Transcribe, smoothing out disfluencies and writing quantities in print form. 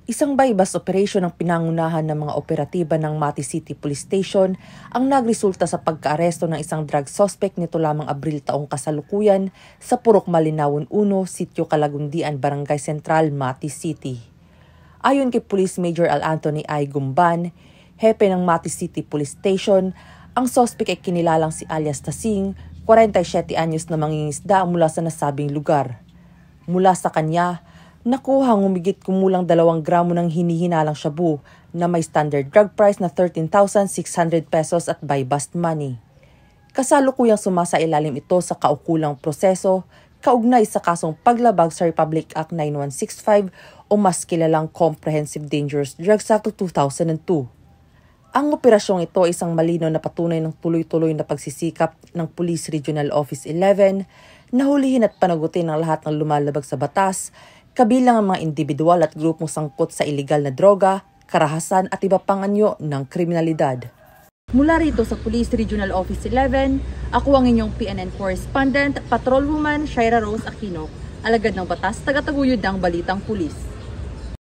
Isang bypass operation ang pinangunahan ng mga operatiba ng Mati City Police Station ang nagresulta sa pagkaaresto ng isang drug suspect nito lamang Abril taong kasalukuyan sa Purok Malinawon 1, Sitio Calagundian, Barangay Central, Mati City. Ayon kay Police Major Al Anthony I. Gumban, hepe ng Mati City Police Station, ang suspect ay kinilalang si alias Tasing, 47 anyos na mangingisda mula sa nasabing lugar. Mula sa kanya, nakuha ang humigit kumulang 2 gramo ng hinihinalang shabu na may standard drug price na 13,600 pesos at by bust money. Kasalukuyang sumasailalim ito sa kaukulang proseso kaugnay sa kasong paglabag sa Republic Act 9165 o mas kilalang Comprehensive Dangerous Drugs Act of 2002. Ang operasyong ito ay isang malinaw na patunay ng tuloy-tuloy na pagsisikap ng Police Regional Office 11 na hulihin at panagutin ang lahat ng lumalabag sa batas, kabilang ang mga individual at grupong sangkot sa iligal na droga, karahasan at iba pang anyo ng kriminalidad. Mula rito sa Police Regional Office 11, ako ang inyong PNN correspondent, Patrolwoman Shaira Rose Aquino, alagad ng batas, tagataguyod ng Balitang Pulis.